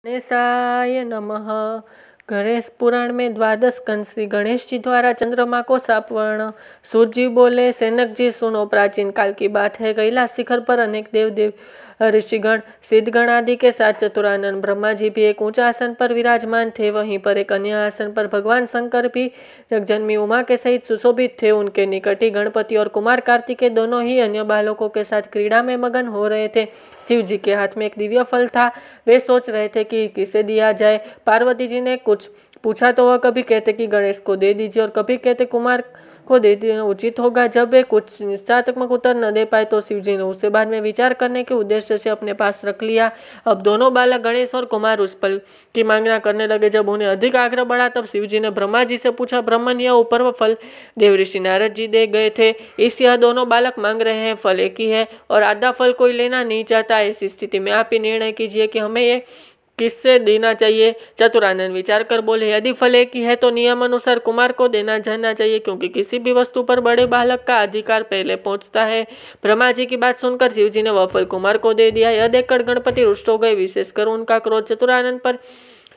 गणेशाय नमः। गणेश पुराण में द्वादश स्कंद श्री गणेश जी द्वारा चंद्रमा को साप वर्ण। सूर्य जी बोले, सेनक जी सुनो, प्राचीन काल की बात है। कैलाश शिखर पर अनेक देव ऋषिगण, सिद्धगण आदि के साथ चतुरानन ब्रह्मा जी भी एक ऊंचा आसन पर विराजमान थे। वहीं पर एक अन्य आसन पर भगवान शंकर भी जगजननी उमा के सहित सुशोभित थे। उनके निकट ही गणपति और कुमार कार्तिकेय दोनों ही अन्य बालकों के साथ क्रीड़ा में मगन हो रहे थे। शिव जी के हाथ में एक दिव्य फल था। वे सोच रहे थे कि किसे दिया जाए। पार्वती जी ने कुछ पूछा तो वह कभी कहते कि गणेश को दे दीजिए और कभी कहते कुमार को दे देना उचित होगा। जब वे कुछ निश्चयात्मक उत्तर न दे पाए तो शिव जी ने उसे बाद में विचार करने के उद्देश्य से अपने पास रख लिया। अब दोनों बालक गणेश और कुमार उस फल की मांगना करने लगे। जब उन्हें अधिक आग्रह बढ़ा तब शिव जी ने ब्रह्मा जी से पूछा, ब्रह्मन यह ऊपर फल देव ऋषि नारद जी दे गए थे, इस यह दोनों बालक मांग रहे हैं, फल एक ही है और आधा फल कोई लेना नहीं चाहता। ऐसी स्थिति में आप ही निर्णय कीजिए कि हमें ये किससे देना चाहिए। चतुरानन विचार कर बोले, यदि फल एक ही है तो नियम अनुसार कुमार को देना जाना चाहिए, क्योंकि किसी भी वस्तु पर बड़े बालक का अधिकार पहले पहुंचता है। ब्रह्मा जी की बात सुनकर शिव जी ने वह फल कुमार को दे दिया। यह देखकर गणपति रुष्ट हो गए। विशेषकर उनका क्रोध चतुरानन पर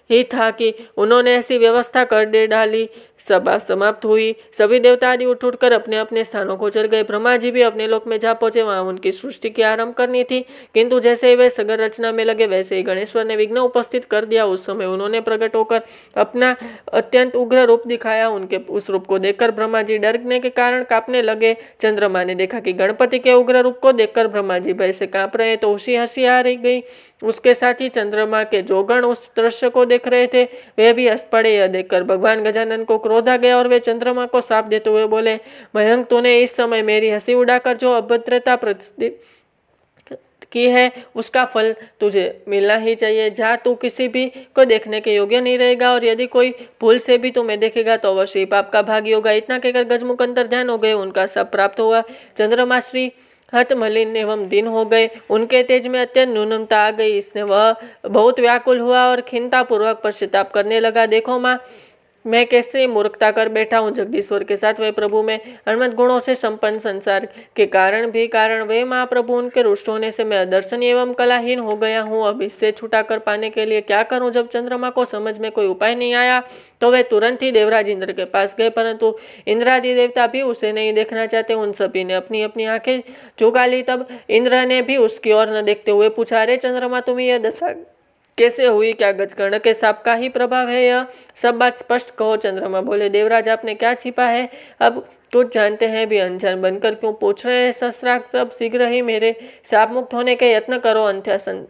ही था कि उन्होंने ऐसी व्यवस्था कर दे डाली। सभा समाप्त हुई। सभी देवता आदि उठ उठकर अपने अपने स्थानों को चल गए। ब्रह्मा जी भी अपने लोक में जा पहुंचे। वहां उनकी सृष्टि की आरंभ करनी थी, किंतु जैसे ही वे सगर रचना में लगे वैसे ही गणेश्वर ने विघ्न उपस्थित कर दिया। उस समय उन्होंने प्रकट होकर अपना अत्यंत उग्र रूप दिखाया। उनके उस रूप को देखकर ब्रह्मा जी डरने के कारण कांपने लगे। चंद्रमा ने देखा कि गणपति के उग्र रूप को देखकर ब्रह्मा जी भय से कांप रहे तो उसी हंसी आ रही गई। उसके साथ ही चंद्रमा के जो गण उस दृश्य को देख रहे थे वे भी हंस पड़े। यह देखकर भगवान गजानन को क्रोध आ गया और वे चंद्रमा को शाप देते हुए बोले, मयंक, तूने इस समय मेरी हंसी उड़ाकर जो अभद्रता की है उसका फल तुझे मिलना ही चाहिए। जा, तू किसी भी को देखने के योग्य नहीं रहेगा और यदि कोई भूल से भी तुम्हें देखेगा तो अवश्य ही पाप का भागी होगा। इतना कहकर गजमुख अंतर ध्यान हो गए। उनका सब प्राप्त हुआ। चंद्रमा श्री हत मलिन एवं दिन हो गए। उनके तेज में अत्यंत न्यूनता आ गई। इसने वह बहुत व्याकुल हुआ और खिन्नता पूर्वक पश्चाताप करने लगा। देखो माँ, मैं कैसे मूर्खता कर बैठा हूँ। जगदीश्वर के साथ वे प्रभु में अनंत गुणों से संपन्न संसार के कारण भी कारण वे महाप्रभु उनके रुष्ट होने से मैं अदर्शनीय एवं कलाहीन हो गया हूँ। अब इससे छुटा कर पाने के लिए क्या करूँ। जब चंद्रमा को समझ में कोई उपाय नहीं आया तो वे तुरंत ही देवराज इंद्र के पास गए, परंतु इंद्रादि देवता भी उसे नहीं देखना चाहते। उन सभी ने अपनी अपनी आंखें झुका ली। तब इंद्र ने भी उसकी ओर न देखते हुए पूछा, अरे चंद्रमा, तुम्हें यह दशा कैसे हुई? क्या गजकर्ण के साप का ही प्रभाव है? यह सब बात स्पष्ट कहो। चंद्रमा बोले, देवराज, आपने क्या छिपा है? अब कुछ जानते हैं भी अनजान बनकर क्यों पूछ रहे हैं? शस्त्रास्त्र, सब शीघ्र ही मेरे शाप मुक्त होने के यत्न करो, अन्यथा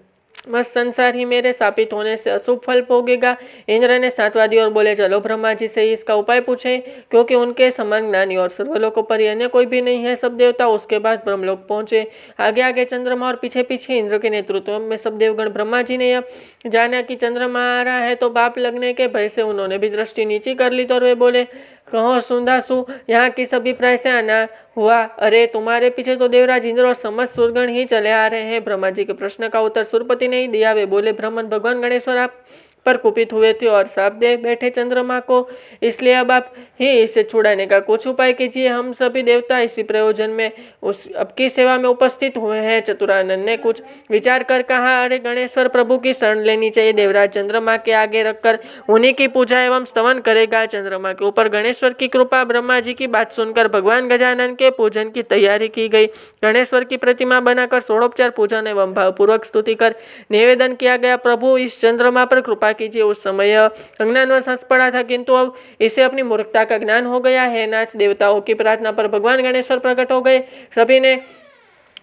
मस्त संसार ही मेरे शापित होने से अशुभ फल भोगेगा। इंद्र ने सातवां दी और बोले, चलो ब्रह्मा जी से इसका उपाय पूछे, क्योंकि उनके समान ज्ञानी और सर्वलोकों पर अन्य कोई भी नहीं है। सब देवता उसके बाद ब्रह्मलोक पहुंचे। आगे आगे चंद्रमा और पीछे पीछे इंद्र के नेतृत्व में सब देवगण। ब्रह्मा जी ने यह जाना कि चंद्रमा आ रहा है तो पाप लगने के भय से उन्होंने भी दृष्टि नीची कर ली। तो वे बोले, कहो सुंदासु, यहाँ किस अभिप्राय से आना हुआ? अरे तुम्हारे पीछे तो देवराज इंद्र और समस्त सुरगण ही चले आ रहे हैं। ब्रह्मा जी के प्रश्न का उत्तर सुरपति ने ही दिया। वे बोले, ब्राह्मण भगवान गणेश्वर आप पर कुपित हुए थे और साप दे बैठे चंद्रमा को, इसलिए अब आप ही इसे छुड़ाने का कुछ उपाय कीजिए। हम सभी देवता इसी प्रयोजन में उस आपकी सेवा में उपस्थित हुए हैं। चतुरानन ने कुछ विचार कर कहा, अरे गणेश्वर, प्रभु की शरण लेनी चाहिए। देवराज चंद्रमा के आगे रखकर उन्हीं की पूजा एवं स्तवन करेगा। चंद्रमा के ऊपर गणेश्वर की कृपा। ब्रह्मा जी की बात सुनकर भगवान गजानन के पूजन की तैयारी की गई। गणेश्वर की प्रतिमा बनाकर षोडोपचार पूजन एवं भावपूर्वक स्तुति कर निवेदन किया गया, प्रभु इस चंद्रमा पर कृपा कीजिए। उस समय अज्ञानवश हंस पड़ा था, किंतु अब इसे अपनी मूर्खता का ज्ञान हो गया है। नाथ, देवताओं की प्रार्थना पर भगवान गणेश्वर प्रकट हो गए। सभी ने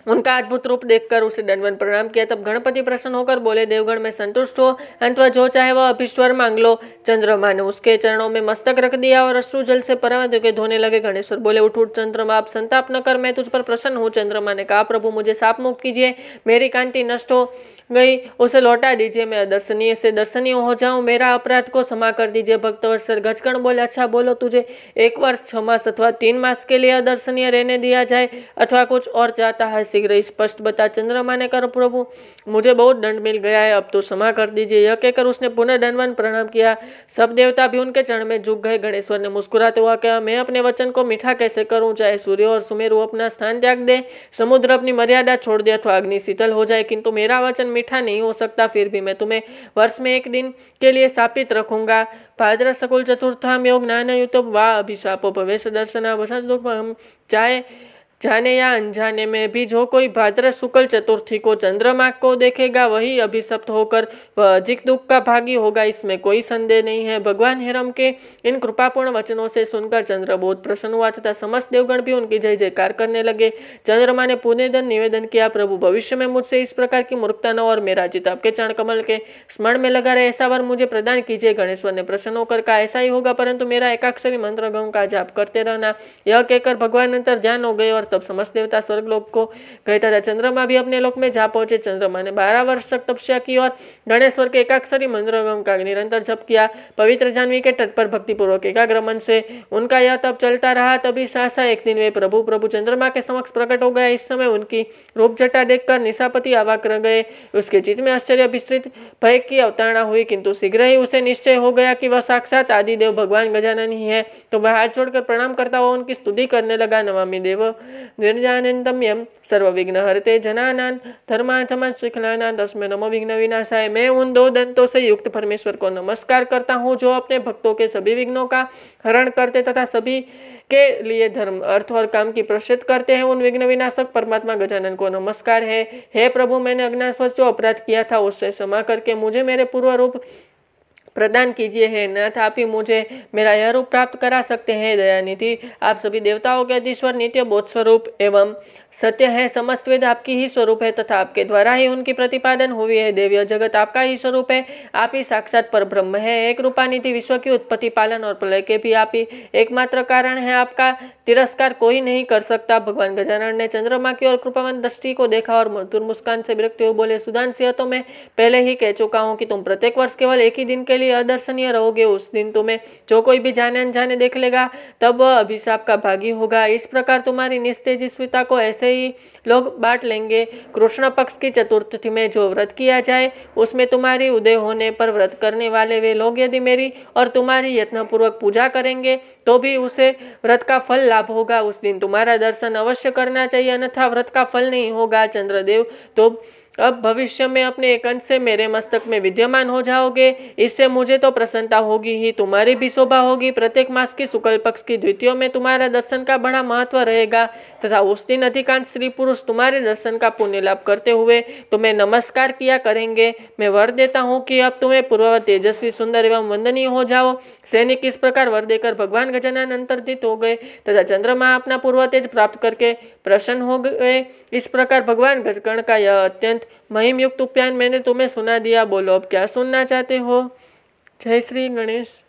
उनका अद्भुत रूप देखकर उसे दंडवत प्रणाम किया। तब गणपति प्रसन्न होकर बोले, देवगण में संतुष्ट हो, अंततः जो चाहे वह अभीश्वर मांग लो। चंद्रमा ने उसके चरणों में मस्तक रख दिया और अश्रु जल से परम के धोने लगे। गणेश्वर बोले, उठ उठ चंद्रमा, आप संताप न कर, मैं तुझ पर प्रसन्न हूँ। चंद्रमा ने कहा, प्रभु मुझे शाप मुक्त कीजिए, मेरी कांति नष्ट हो गई, उसे लौटा दीजिए, मैं दर्शनीय से दर्शनीय हो जाऊं, मेरा अपराध को क्षमा कर दीजिए। भक्तवत्सल गजकर्ण बोले, अच्छा बोलो, तुझे 1 वर्ष 6 मास अथवा 3 मास के लिए अदर्शनीय रहने दिया जाए अथवा कुछ और चाहता है? शीघ्र ही स्पष्ट बता। चंद्रमा ने कहा, प्रभु मुझे बहुत दंड मिल गया है, अब तो क्षमा कर दीजिए। यह कहकर उसने पुनः दंडवत प्रणाम किया। सब देवता भी उनके चरण में झुक गए। गणेश्वर ने मुस्कुराते हुआ कहा, मैं अपने वचन को मीठा कैसे करूं? चाहे सूर्य और सुमेरु अपना स्थान त्याग दे, समुद्र अपनी मर्यादा छोड़ दे अथवा अग्नि शीतल हो जाए, किंतु मेरा वचन मीठा नहीं हो सकता। फिर भी मैं तुम्हें वर्ष में एक दिन के लिए शापित रखूंगा। भाद्र शुक्ल चतुर्थाम योग ज्ञानयुत वा अभिशापो भवेश दर्शना वसंत दुख। चाहे जाने या अनजाने में भी जो कोई भाद्र शुक्ल चतुर्थी को चंद्रमा को देखेगा वही अभिशप्त होकर वह अधिक दुख का भागी होगा, इसमें कोई संदेह नहीं है। भगवान हिरम के इन कृपापूर्ण वचनों से सुनकर चंद्र बहुत प्रसन्न हुआ तथा समस्त देवगण भी उनकी जय जयकार करने लगे। चंद्रमा ने पुनः निवेदन किया, प्रभु भविष्य में मुझसे इस प्रकार की मूर्खता न और मेरा चित्त आपके चरण कमल के स्मरण में लगा रहे, ऐसा वर मुझे प्रदान कीजिए। गणेश्वर ने प्रसन्न होकर कहा, ऐसा ही होगा, परंतु मेरा एकाक्षरी मंत्र गम का जाप करते रहना। यह कहकर भगवान अंतर ध्यान हो गए और तब समस्त देवता स्वर्ग लोक को गए तथा चंद्रमा भी अपने लोक में जा पहुंचे। चंद्रमा ने 12 वर्ष तक तपस्या की और गणेश्वर के एकाक्षरी मंत्रगम का निरंतर जप किया। पवित्र जाह्नवी के तट पर भक्तिपूर्वक एकाग्र मन से उनका यह तप चलता रहा। तभी सहसा एक दिन वे प्रभु चंद्रमा के समक्ष प्रकट हो गया। इस समय उनकी रूप जटा देखकर निशापति अवाक रह गए। उसके चित्त में आश्चर्य विस्तृत भय की अवतारणा हुई, किंतु शीघ्र ही उसे निश्चय हो गया कि वह साक्षात आदिदेव भगवान गजानन ही है। तो वह हाथ जोड़कर प्रणाम करता हुआ उनकी स्तुति करने लगा। नमामि देव निर्जानंदम्यम सर्वविघ्न हरते जनानां धर्मार्थम शिखलानां तस्मै नमो विघ्न विनाशाय। मैं उन 2 दंतों से युक्त परमेश्वर को नमस्कार करता हूँ जो अपने भक्तों के सभी विघ्नों का हरण करते तथा सभी के लिए धर्म अर्थ और काम की प्रसिद्ध करते हैं। उन विघ्न विनाशक परमात्मा गजानन को नमस्कार है। हे प्रभु, मैंने अज्ञानवश जो अपराध किया था उससे क्षमा करके मुझे मेरे पूर्व रूप प्रदान कीजिए। है नाथ, आप ही मुझे मेरा यह रूप प्राप्त करा सकते हैं। दयानिधि, आप सभी देवताओं के अधीश्वर नित्य बोध स्वरूप एवं सत्य है। समस्त वेद आपकी ही स्वरूप है तथा आपके द्वारा ही उनकी प्रतिपादन हुई है। देव जगत आपका ही स्वरूप है, आप ही साक्षात पर ब्रह्म है। एक रूपानिधि, विश्व की उत्पत्ति पालन और प्रलय के भी आप ही एकमात्र कारण है। आपका तिरस्कार कोई नहीं कर सकता। भगवान गजानन ने चंद्रमा की ओर कृपावंत दृष्टि को देखा और मधुर मुस्कान से विरक्त हुए बोले, सुधांशु, तो मैं पहले ही कह चुका हूँ कि तुम प्रत्येक वर्ष केवल एक ही दिन के लिए अदर्शनीय रहोगे। उस दिन तुम्हें जो कोई भी जाने अनजाने देख लेगा तब वह अभिशाप का भागी होगा। इस प्रकार तुम्हारी निस्तेजस्विता को ऐसे ही लोग बांट लेंगे। कृष्ण पक्ष की चतुर्थी में जो व्रत किया जाए उसमें तुम्हारी उदय होने पर व्रत करने वाले वे लोग यदि मेरी और तुम्हारी यत्नपूर्वक पूजा करेंगे तो भी उसे व्रत का फल लाभ होगा। उस दिन तुम्हारा दर्शन अवश्य करना चाहिए, अन्यथा व्रत का फल नहीं होगा। चंद्रदेव, तो अब भविष्य में अपने एक अंश से मेरे मस्तक में विद्यमान हो जाओगे, इससे मुझे तो प्रसन्नता होगी ही, तुम्हारी भी शोभा होगी। प्रत्येक मास की शुक्ल पक्ष की द्वितीय में तुम्हारा दर्शन का बड़ा महत्व रहेगा तथा उस दिन अधिकांश स्त्री पुरुष तुम्हारे दर्शन का पुण्य लाभ करते हुए तुम्हें नमस्कार किया करेंगे। मैं वर देता हूँ कि अब तुम्हें पूर्ववत तेजस्वी, सुंदर एवं वंदनीय हो जाओ। सैनिक इस प्रकार वर देकर भगवान गजानन अंतर्धित हो गए तथा चंद्रमा अपना पूर्व तेज प्राप्त करके प्रसन्न हो गए। इस प्रकार भगवान गजगण का यह अत्यंत महिमयुक्त उपायन मैंने तुम्हें सुना दिया। बोलो अब क्या सुनना चाहते हो। जय श्री गणेश।